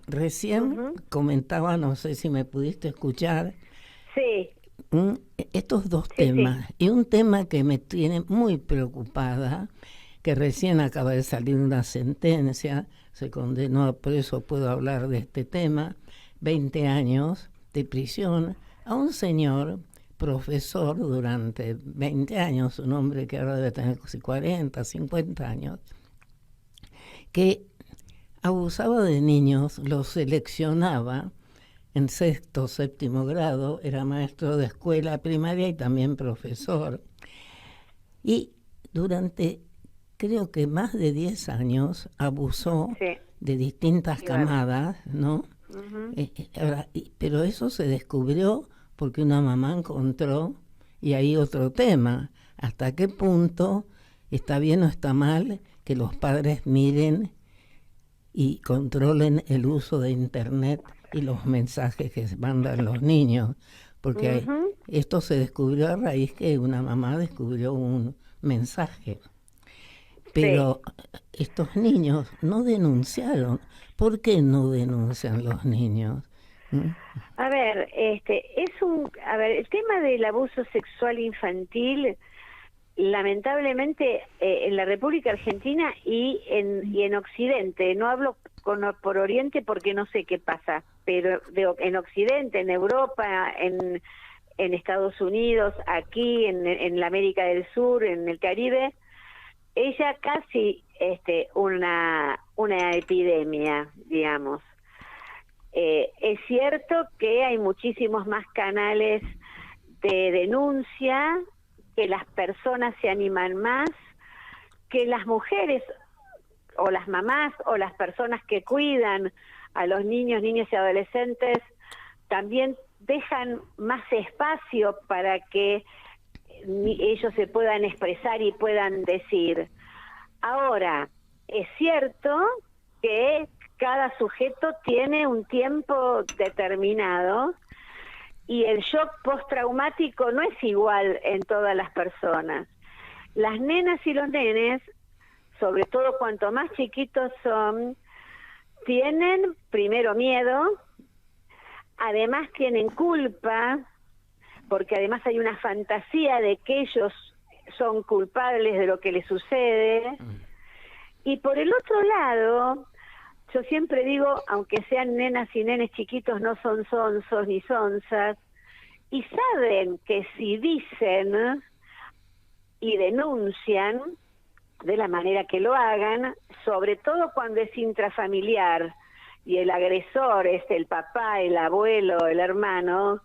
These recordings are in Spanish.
Recién comentaba, no sé si me pudiste escuchar, Sí, estos dos sí, sí. temas. Y un tema que me tiene muy preocupada, que recién acaba de salir una sentencia, se condenó, por eso puedo hablar de este tema, 20 años de prisión a un señor profesor durante 20 años, un hombre que ahora debe tener casi 40, 50 años, que abusaba de niños, los seleccionaba en sexto, séptimo grado, era maestro de escuela primaria y también profesor. Y durante, creo que más de 10 años, abusó Sí, de distintas qué bárbaro. camadas, ¿no? Ujú. Pero eso se descubrió porque una mamá encontró, y ahí otro tema, hasta qué punto está bien o está mal que los padres miren y controlen el uso de Internet y los mensajes que mandan los niños, porque Ujú. esto se descubrió a raíz que una mamá descubrió un mensaje, Sí. pero estos niños no denunciaron. ¿Por qué no denuncian los niños? ¿Mm? A ver, el tema del abuso sexual infantil, lamentablemente, en la República Argentina y en Occidente, no hablo por Oriente porque no sé qué pasa, pero en Occidente, en Europa, en Estados Unidos, aquí, en la América del Sur, en el Caribe, ella casi una epidemia, digamos. Es cierto que hay muchísimos más canales de denuncia, que las personas se animan más, que las mujeres o las mamás o las personas que cuidan a los niños, niñas y adolescentes también dejan más espacio para que ellos se puedan expresar y puedan decir. Ahora, es cierto que cada sujeto tiene un tiempo determinado y el shock postraumático no es igual en todas las personas. Las nenas y los nenes, sobre todo cuanto más chiquitos son, tienen primero miedo, además tienen culpa, porque además hay una fantasía de que ellos son culpables de lo que les sucede. Y por el otro lado, yo siempre digo, aunque sean nenas y nenes chiquitos, no son sonsos ni sonzas, y saben que si dicen y denuncian de la manera que lo hagan, sobre todo cuando es intrafamiliar y el agresor es el papá, el abuelo, el hermano,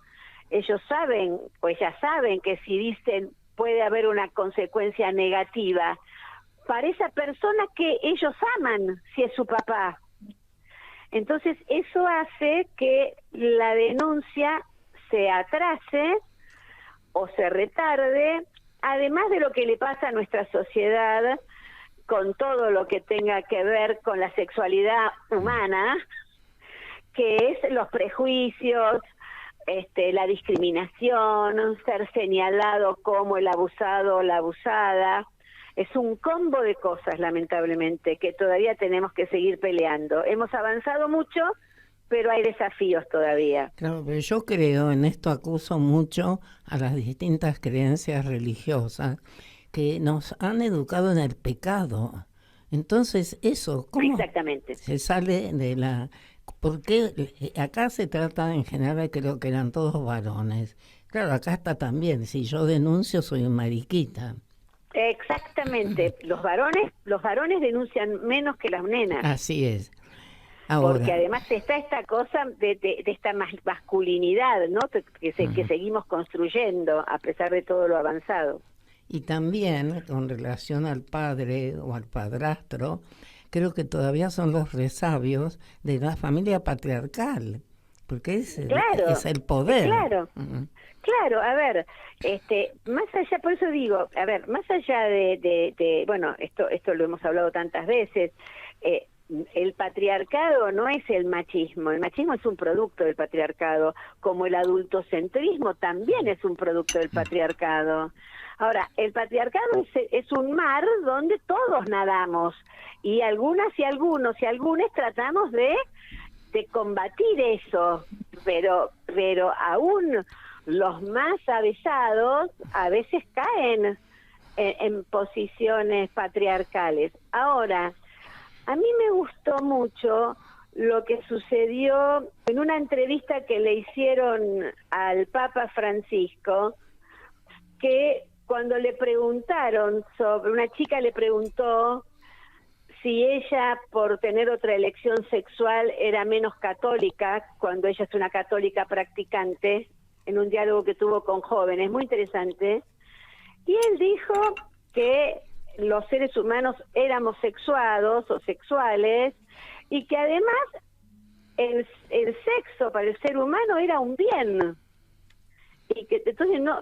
ellos saben, pues ya saben que si dicen puede haber una consecuencia negativa para esa persona que ellos aman, si es su papá. Entonces eso hace que la denuncia se atrase o se retarde, además de lo que le pasa a nuestra sociedad con todo lo que tenga que ver con la sexualidad humana, que es los prejuicios, la discriminación, ser señalado como el abusado o la abusada. Es un combo de cosas, lamentablemente, que todavía tenemos que seguir peleando. Hemos avanzado mucho, pero hay desafíos todavía. Claro, pero yo creo, en esto acuso mucho a las distintas creencias religiosas que nos han educado en el pecado. Entonces, eso, ¿cómo Exactamente. se sale de la... Porque acá se trata en general, creo que eran todos varones. Claro, acá está también, si yo denuncio soy un mariquita. Exactamente. Los varones denuncian menos que las nenas, Así es. porque Ahora, además está esta cosa de esta masculinidad, ¿no? Que seguimos construyendo a pesar de todo lo avanzado. y también con relación al padre o al padrastro, creo que todavía son los resabios de la familia patriarcal, porque es Claro, el poder. claro. Claro, a ver, más allá, por eso digo, a ver, más allá bueno, esto lo hemos hablado tantas veces, eh, el patriarcado no es el machismo es un producto del patriarcado, como el adultocentrismo también es un producto del patriarcado. Ahora, el patriarcado es un mar donde todos nadamos, y algunas y algunos y algunas tratamos de combatir eso, pero aún los más avesados a veces caen en posiciones patriarcales. Ahora, a mí me gustó mucho lo que sucedió en una entrevista que le hicieron al Papa Francisco, que cuando le preguntaron una chica le preguntó si ella, por tener otra elección sexual, era menos católica, cuando ella es una católica practicante, en un diálogo que tuvo con jóvenes, muy interesante, y él dijo que los seres humanos éramos sexuados o sexuales, y que además el sexo para el ser humano era un bien, y que entonces no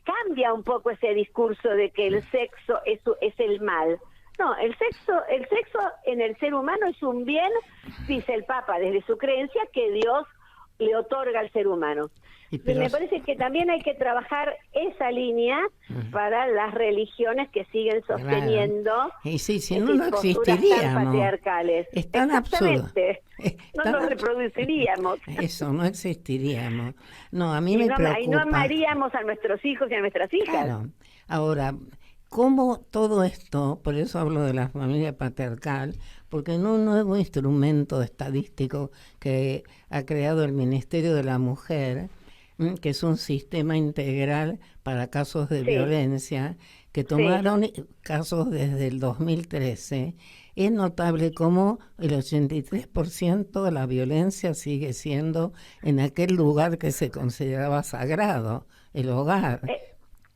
cambia un poco ese discurso de que el sexo es el mal. No, el sexo en el ser humano es un bien, dice el Papa, desde su creencia que Dios le otorga al ser humano. Y me parece que también hay que trabajar esa línea para las religiones que siguen sosteniendo, claro. Y sí, si no existiríamos. Tan patriarcales. Es tan absurdo. No nos reproduciríamos. Eso, no existiríamos. No, a mí me preocupa. Y no amaríamos a nuestros hijos y a nuestras hijas. Claro. Ahora, ¿cómo todo esto, por eso hablo de la familia patriarcal, porque en un nuevo instrumento estadístico que ha creado el Ministerio de la Mujer, que es un sistema integral para casos de violencia, que tomaron casos desde el 2013, es notable cómo el 83% de la violencia sigue siendo en aquel lugar que se consideraba sagrado, el hogar.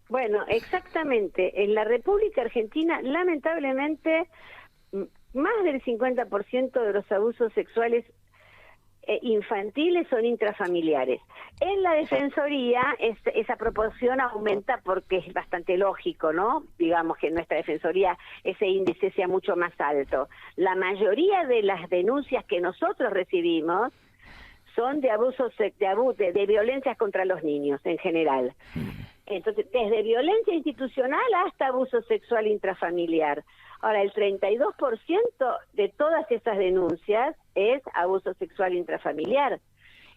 Bueno, exactamente. En la República Argentina, lamentablemente, más del 50% de los abusos sexuales infantiles son intrafamiliares. En la Defensoría esa proporción aumenta porque es bastante lógico, ¿no? Digamos que en nuestra Defensoría ese índice sea mucho más alto. La mayoría de las denuncias que nosotros recibimos son de abusos, de violencias contra los niños en general. Entonces, desde violencia institucional hasta abuso sexual intrafamiliar. Ahora, el 32% de todas esas denuncias es abuso sexual intrafamiliar.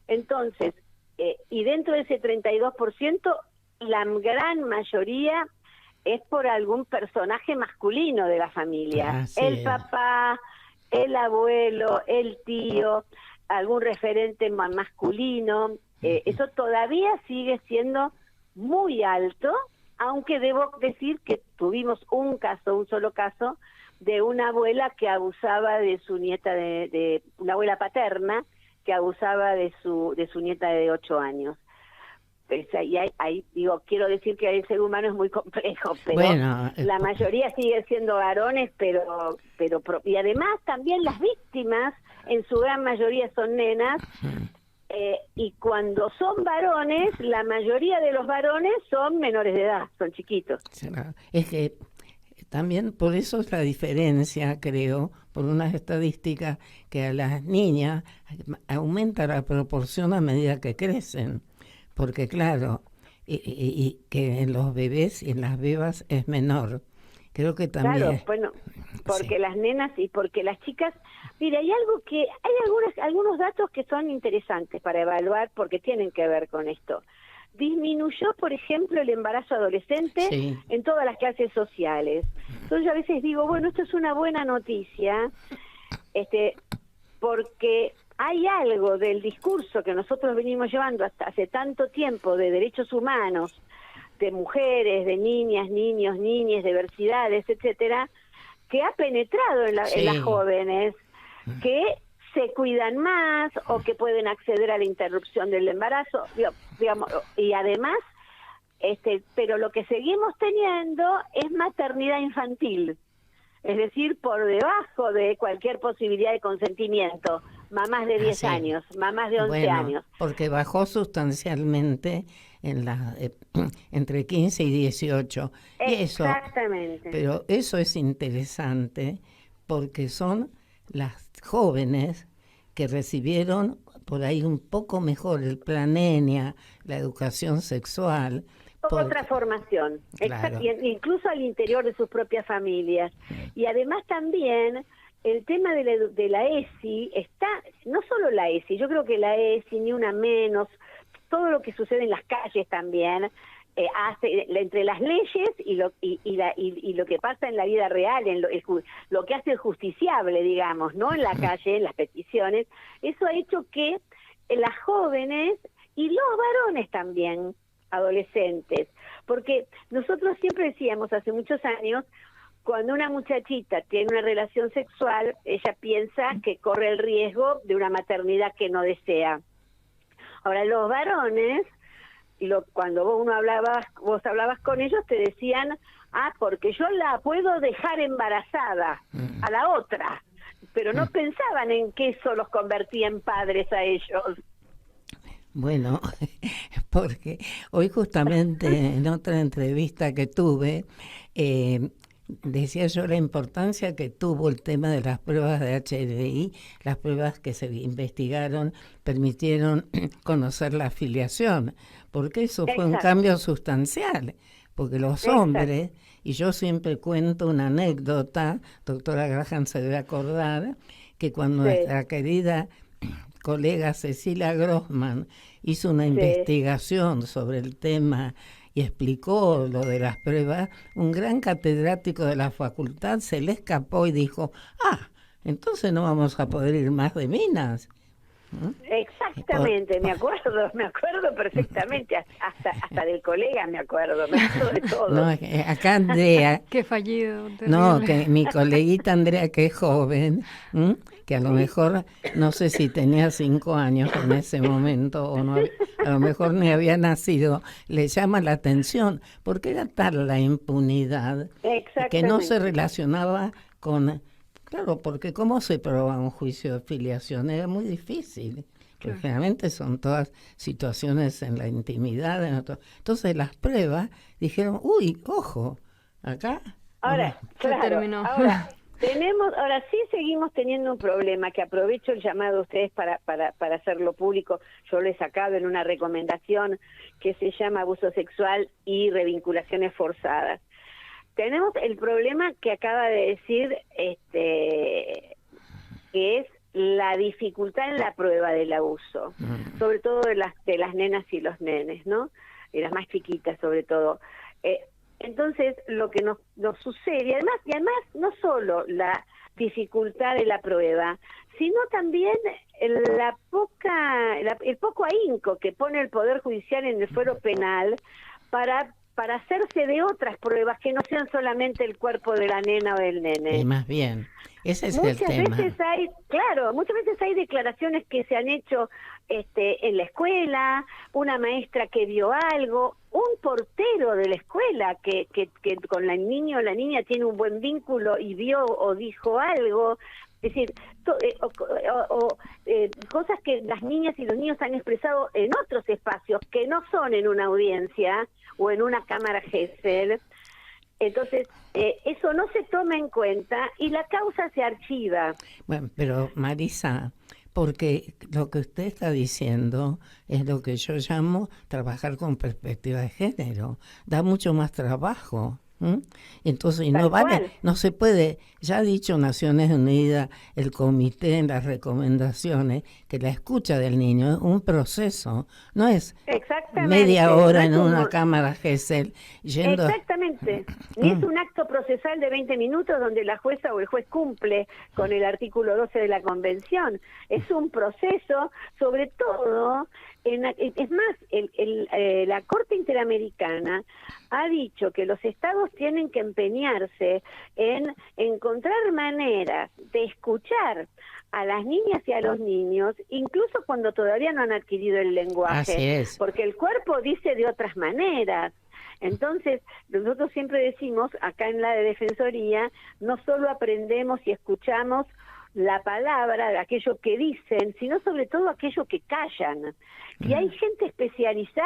Entonces, y dentro de ese 32%, la gran mayoría es por algún personaje masculino de la familia. El papá, el abuelo, el tío, algún referente masculino. Eso todavía sigue siendo muy alto, aunque debo decir que tuvimos un solo caso, de una abuela que abusaba de su nieta, de una abuela paterna, que abusaba de su nieta de 8 años. Pues ahí digo, quiero decir que el ser humano es muy complejo, pero bueno, la mayoría sigue siendo varones, pero y además también las víctimas, en su gran mayoría son nenas, y cuando son varones, la mayoría de los varones son menores de edad, son chiquitos. Es que también por eso es la diferencia, creo, por unas estadísticas, que a las niñas aumenta la proporción a medida que crecen, porque claro, y que en los bebés y en las bebas es menor. Creo que también. Claro, bueno, porque las nenas y porque las chicas. Mira, hay algunos datos que son interesantes para evaluar porque tienen que ver con esto. Disminuyó, por ejemplo, el embarazo adolescente en todas las clases sociales. Entonces yo a veces digo, bueno, esto es una buena noticia, porque hay algo del discurso que nosotros venimos llevando hasta hace tanto tiempo de derechos humanos, de mujeres, de niñas, niños, niñas, diversidades, etcétera, que ha penetrado en las jóvenes, que se cuidan más o que pueden acceder a la interrupción del embarazo, digamos, y además, pero lo que seguimos teniendo es maternidad infantil, es decir, por debajo de cualquier posibilidad de consentimiento, mamás de 10 años, mamás de 11 años. Porque bajó sustancialmente en entre 15 y 18. Exactamente. Pero eso es interesante porque son las jóvenes que recibieron por ahí un poco mejor el plan ENIA, la educación sexual. Otra formación, claro. Incluso al interior de sus propias familias. Y además también el tema de la ESI no solo la ESI, yo creo que la ESI, ni una menos, todo lo que sucede en las calles también, hace entre las leyes y lo que pasa en la vida real, en lo que hace el justiciable, digamos, no en la calle, en las peticiones, eso ha hecho que las jóvenes y los varones también, adolescentes, porque nosotros siempre decíamos hace muchos años, cuando una muchachita tiene una relación sexual, ella piensa que corre el riesgo de una maternidad que no desea. Ahora, los varones, cuando vos hablabas con ellos, te decían, porque yo la puedo dejar embarazada a la otra, pero no pensaban en que eso los convertía en padres a ellos. Bueno, porque hoy justamente en otra entrevista que tuve, decía yo la importancia que tuvo el tema de las pruebas de HDI, las pruebas que se investigaron permitieron conocer la afiliación, porque eso fue un cambio sustancial, porque los hombres, y yo siempre cuento una anécdota, doctora Graham se debe acordar, que cuando nuestra querida colega Cecilia Grossman hizo una investigación sobre el tema y explicó lo de las pruebas, un gran catedrático de la facultad se le escapó y dijo, entonces no vamos a poder ir más de minas. Exactamente, me acuerdo perfectamente, hasta del colega me acuerdo de todo. No, acá Andrea... Qué fallido. Terrible. No, que mi coleguita Andrea, que es joven, que a lo mejor, no sé si tenía 5 años en ese momento, o no, a lo mejor ni había nacido, le llama la atención, porque era tal la impunidad que no se relacionaba con... Claro, porque ¿cómo se prueba un juicio de filiación? Era muy difícil, porque generalmente son todas situaciones en la intimidad. Entonces las pruebas dijeron, ojo, acá... Ahora, ahora sí seguimos teniendo un problema, que aprovecho el llamado a ustedes para hacerlo público. Yo lo he sacado en una recomendación que se llama abuso sexual y revinculaciones forzadas. Tenemos el problema que acaba de decir, que es la dificultad en la prueba del abuso, sobre todo de las nenas y los nenes, ¿no? Y las más chiquitas sobre todo. Entonces, lo que nos sucede, y además no solo la dificultad de la prueba, sino también el poco ahínco que pone el Poder Judicial en el fuero penal para hacerse de otras pruebas que no sean solamente el cuerpo de la nena o del nene. Y más bien, ese es el tema. Muchas veces hay declaraciones que se han hecho en la escuela, una maestra que vio algo, un portero de la escuela que con el niño o la niña tiene un buen vínculo y vio o dijo algo. Es decir, cosas que las niñas y los niños han expresado en otros espacios que no son en una audiencia o en una cámara Gesell. Entonces, eso no se toma en cuenta y la causa se archiva. Bueno, pero Marisa, porque lo que usted está diciendo es lo que yo llamo trabajar con perspectiva de género. Da mucho más trabajo. Entonces, no se puede, ya ha dicho Naciones Unidas, el comité en las recomendaciones, que la escucha del niño es un proceso, no es media hora en una cámara Gesell yendo... Exactamente, ni es un acto procesal de 20 minutos donde la jueza o el juez cumple con el artículo 12 de la Convención, es un proceso, sobre todo... Es más, la Corte Interamericana ha dicho que los estados tienen que empeñarse en encontrar maneras de escuchar a las niñas y a los niños, incluso cuando todavía no han adquirido el lenguaje. Así es. Porque el cuerpo dice de otras maneras. Entonces, nosotros siempre decimos, acá en la de Defensoría, no solo aprendemos y escuchamos la palabra, de aquello que dicen, sino sobre todo aquello que callan. Y hay gente especialista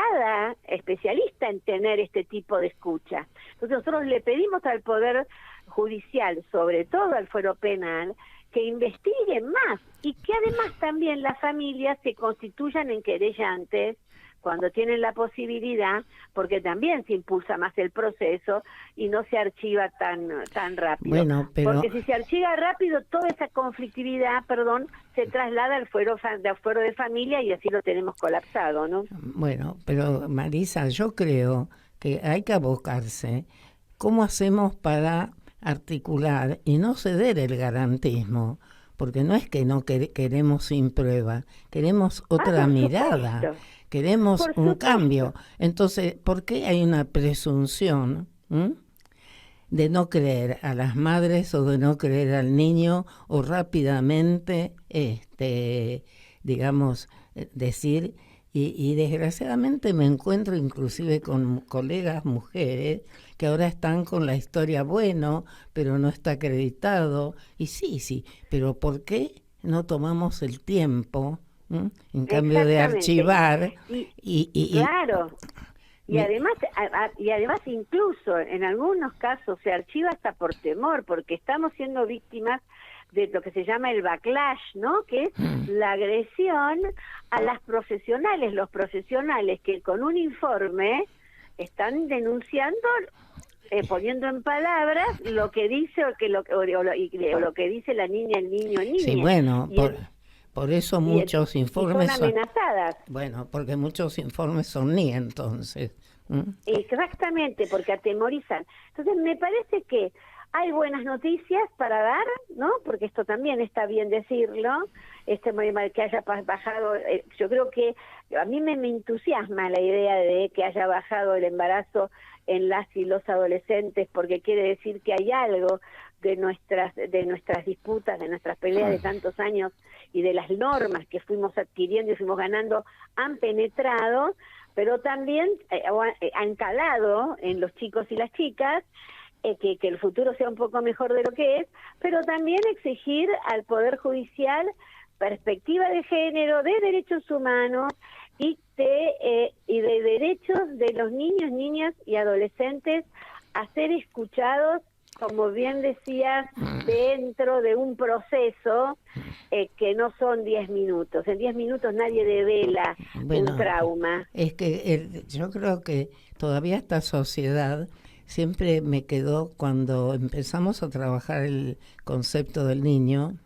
en tener este tipo de escucha. Entonces nosotros le pedimos al Poder Judicial, sobre todo al fuero penal, que investiguen más y que además también las familias se constituyan en querellantes cuando tienen la posibilidad, porque también se impulsa más el proceso y no se archiva tan rápido. Bueno, pero... Porque si se archiva rápido, toda esa conflictividad, se traslada al fuero de familia y así lo tenemos colapsado, ¿no? Bueno, pero Marisa, yo creo que hay que abocarse. ¿Cómo hacemos para articular y no ceder el garantismo? Porque no es que no queremos sin prueba, queremos otra mirada, queremos un cambio. Entonces, ¿por qué hay una presunción de no creer a las madres o de no creer al niño o rápidamente, digamos, decir... Y desgraciadamente me encuentro inclusive con colegas mujeres que ahora están con la historia bueno, pero no está acreditado. Y sí, pero ¿por qué no tomamos el tiempo, en cambio de archivar? Claro. Y además incluso en algunos casos se archiva hasta por temor, porque estamos siendo víctimas de lo que se llama el backlash, ¿no? Que es la agresión a las profesionales, los profesionales que con un informe están denunciando, poniendo en palabras lo que dice lo que dice la niña, el niño, el niño. Sí, bueno, por eso muchos informes son amenazadas. Bueno, porque muchos informes son ni entonces. Exactamente, porque atemorizan. Entonces me parece que hay buenas noticias para dar, ¿no? Porque esto también está bien decirlo, que haya bajado, yo creo que a mí me entusiasma la idea de que haya bajado el embarazo en las y los adolescentes, porque quiere decir que hay algo de nuestras disputas, de nuestras peleas de tantos años y de las normas que fuimos adquiriendo y fuimos ganando, han penetrado, pero también han calado en los chicos y las chicas, que el futuro sea un poco mejor de lo que es, pero también exigir al Poder Judicial perspectiva de género, de derechos humanos y de derechos de los niños, niñas y adolescentes a ser escuchados, como bien decías, dentro de un proceso que no son 10 minutos. En 10 minutos nadie devela un trauma. Es que yo creo que todavía esta sociedad siempre me quedó cuando empezamos a trabajar el concepto del niño,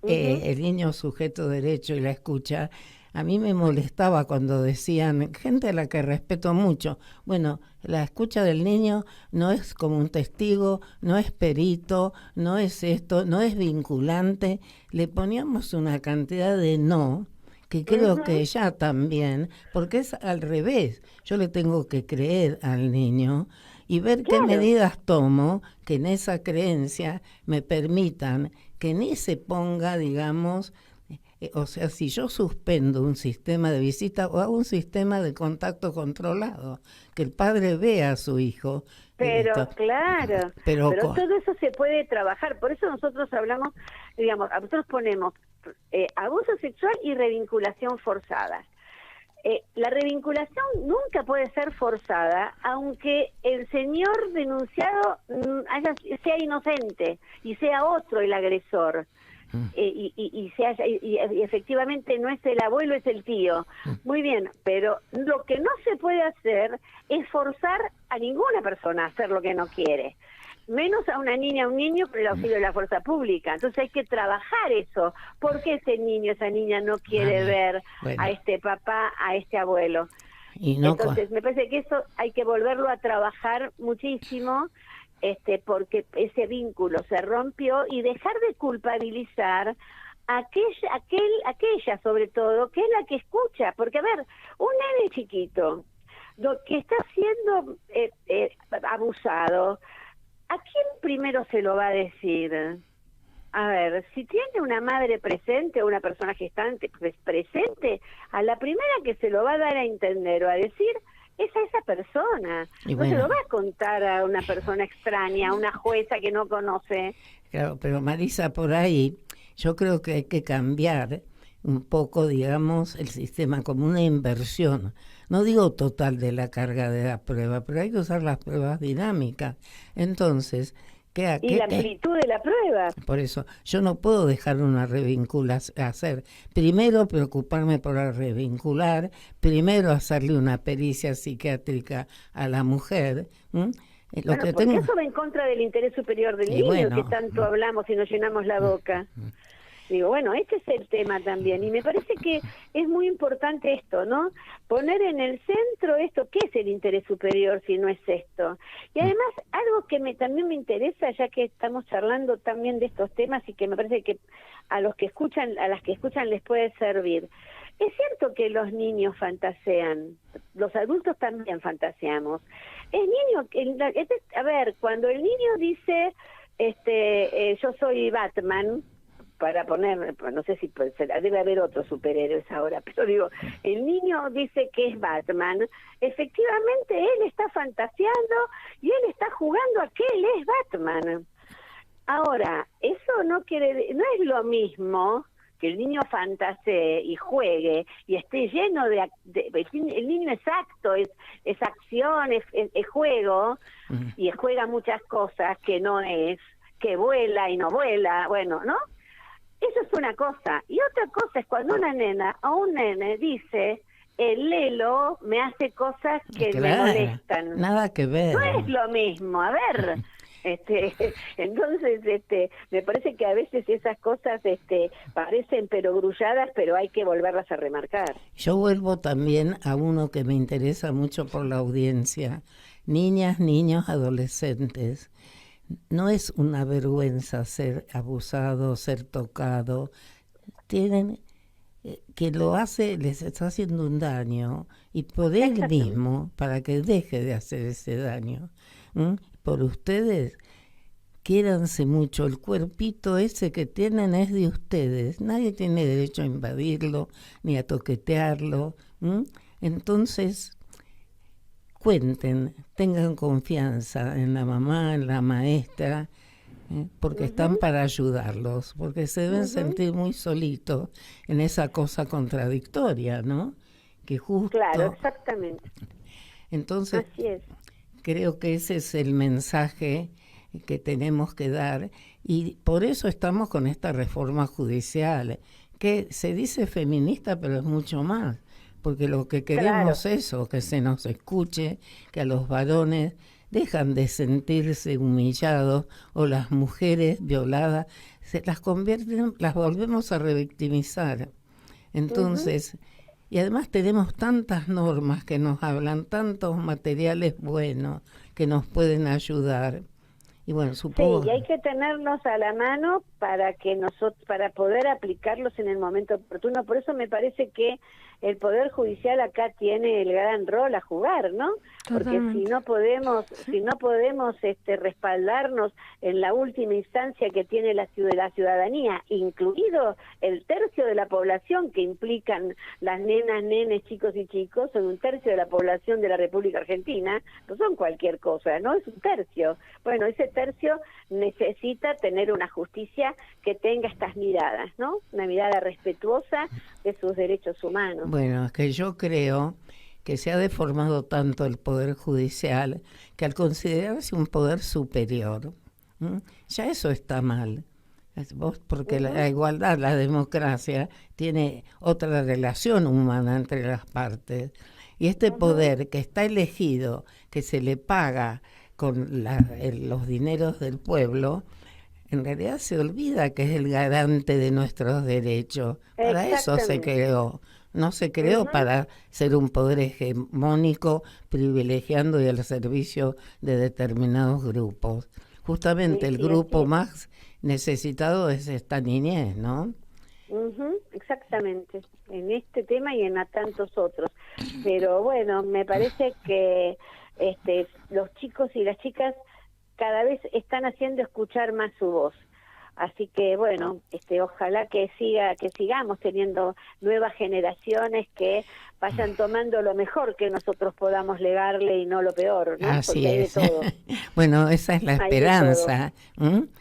el niño sujeto de derecho y la escucha. A mí me molestaba cuando decían, gente a la que respeto mucho, bueno, la escucha del niño no es como un testigo, no es perito, no es esto, no es vinculante. Le poníamos una cantidad de no, que creo que ya también, porque es al revés. Yo le tengo que creer al niño y ver qué medidas tomo que en esa creencia me permitan que ni se ponga, digamos, o sea, si yo suspendo un sistema de visita o hago un sistema de contacto controlado, que el padre vea a su hijo. Pero todo eso se puede trabajar. Por eso nosotros hablamos, digamos, nosotros ponemos abuso sexual y revinculación forzada. La revinculación nunca puede ser forzada, aunque el señor denunciado sea inocente y sea otro el agresor. Y efectivamente no es el abuelo, es el tío. Muy bien, pero lo que no se puede hacer es forzar a ninguna persona a hacer lo que no quiere, menos a una niña, a un niño, por el auxilio de la fuerza pública. Entonces hay que trabajar eso. ¿Por qué ese niño, esa niña no quiere ver a este papá, a este abuelo? Entonces me parece que eso hay que volverlo a trabajar muchísimo, porque ese vínculo se rompió, y dejar de culpabilizar a aquella sobre todo, que es la que escucha. Porque, a ver, un nene chiquito, lo que está siendo abusado, ¿a quién primero se lo va a decir? A ver, si tiene una madre presente o una persona gestante presente, a la primera que se lo va a dar a entender o a decir es a esa persona. No se lo va a contar a una persona extraña, a una jueza que no conoce. Claro, pero Marisa, por ahí yo creo que hay que cambiar un poco, digamos, el sistema como una inversión. No digo total de la carga de la prueba, pero hay que usar las pruebas dinámicas. Entonces, Y la amplitud de la prueba. Por eso, yo no puedo dejar una hacer. Primero preocuparme por la revincular, primero hacerle una pericia psiquiátrica a la mujer. Porque eso va en contra del interés superior del niño, que tanto hablamos y nos llenamos la boca. Digo, bueno, este es el tema también, y me parece que es muy importante esto, ¿no? Poner en el centro esto, ¿qué es el interés superior si no es esto? Y además, algo que también me interesa, ya que estamos charlando también de estos temas y que me parece que a las que escuchan les puede servir. Es cierto que los niños fantasean, los adultos también fantaseamos. A ver, cuando el niño dice, yo soy Batman, para poner, no sé si debe haber otros superhéroes ahora, pero digo, el niño dice que es Batman, efectivamente él está fantaseando y él está jugando a que él es Batman. Ahora, eso no es lo mismo que el niño fantasee y juegue y esté lleno el niño es acto, es acción, es juego, y juega muchas cosas que no es, que vuela y no vuela, bueno, ¿no? Eso es una cosa. Y otra cosa es cuando una nena o un nene dice, el Lelo me hace cosas que me molestan. Nada que ver. No es lo mismo, a ver. Entonces, me parece que a veces esas cosas parecen perogrulladas, pero hay que volverlas a remarcar. Yo vuelvo también a uno que me interesa mucho por la audiencia. Niñas, niños, adolescentes. No es una vergüenza ser abusado, ser tocado. Tienen que lo hace, les está haciendo un daño, y por él mismo, para que deje de hacer ese daño. Por ustedes, quiéranse mucho. El cuerpito ese que tienen es de ustedes. Nadie tiene derecho a invadirlo ni a toquetearlo. Entonces, cuenten, tengan confianza en la mamá, en la maestra, porque están para ayudarlos, porque se deben sentir muy solitos en esa cosa contradictoria, ¿no? Que justo... Claro, exactamente. Entonces, así es. Creo que ese es el mensaje que tenemos que dar, y por eso estamos con esta reforma judicial, que se dice feminista, pero es mucho más. Porque lo que queremos es eso, que se nos escuche, que a los varones dejan de sentirse humillados, o las mujeres violadas, las volvemos a revictimizar. Entonces, y además tenemos tantas normas que nos hablan, tantos materiales buenos que nos pueden ayudar. Y bueno, supongo... Sí, y hay que tenerlos a la mano para poder aplicarlos en el momento oportuno. Por eso me parece que el Poder Judicial acá tiene el gran rol a jugar, ¿no? Porque si no podemos respaldarnos en la última instancia que tiene la ciudadanía, incluido el tercio de la población que implican las nenas, nenes, chicos y chicos, son un tercio de la población de la República Argentina, no son cualquier cosa, ¿no? Es un tercio. Bueno, ese tercio necesita tener una justicia que tenga estas miradas, ¿no? Una mirada respetuosa de sus derechos humanos. Bueno, es que yo creo que se ha deformado tanto el Poder Judicial que al considerarse un poder superior, ya eso está mal. Porque la igualdad, la democracia, tiene otra relación humana entre las partes. Y este poder que está elegido, que se le paga con los dineros del pueblo, en realidad se olvida que es el garante de nuestros derechos. Para eso se creó. No se creó para ser un poder hegemónico, privilegiando y al servicio de determinados grupos. Justamente el grupo más necesitado es esta niñez, ¿no? Exactamente, en este tema y en tantos otros. Pero bueno, me parece que los chicos y las chicas cada vez están haciendo escuchar más su voz. Así que bueno, ojalá que sigamos teniendo nuevas generaciones que vayan tomando lo mejor que nosotros podamos legarle y no lo peor, ¿no? Así porque es. Hay de todo. Bueno, esa es la esperanza.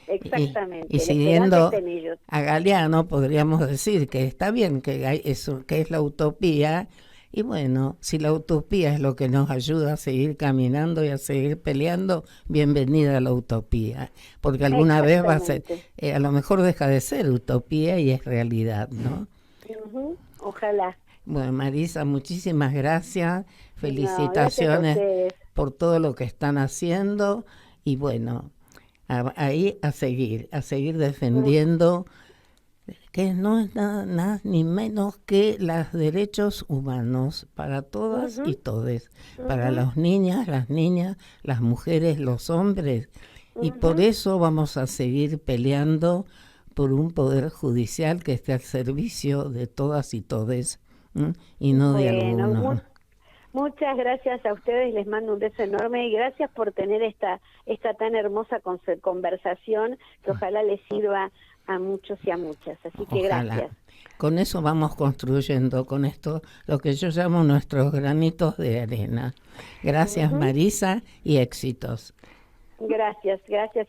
Exactamente. Y siguiendo a Galeano, podríamos decir que está bien que es la utopía, Y bueno, si la utopía es lo que nos ayuda a seguir caminando y a seguir peleando, bienvenida a la utopía, porque alguna vez va a ser, a lo mejor deja de ser utopía y es realidad, ¿no? Ojalá. Bueno, Marisa, muchísimas gracias, felicitaciones por todo lo que están haciendo y bueno, ahí a seguir defendiendo que no es nada ni menos que los derechos humanos para todas y todes, para las niñas, las mujeres, los hombres, y por eso vamos a seguir peleando por un poder judicial que esté al servicio de todas y todes, y no de algunos. Muchas gracias a ustedes, les mando un beso enorme y gracias por tener esta tan hermosa conversación que ojalá les sirva a muchos y a muchas, así que ojalá. Gracias. Con eso vamos construyendo, con esto lo que yo llamo nuestros granitos de arena. Gracias Marisa y éxitos. Gracias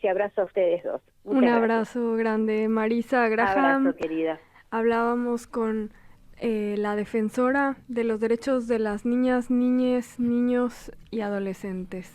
y abrazo a ustedes dos. Un abrazo grande, Marisa Graham. Abrazo, querida. Hablábamos con la defensora de los derechos de las niñas, niñes, niños y adolescentes.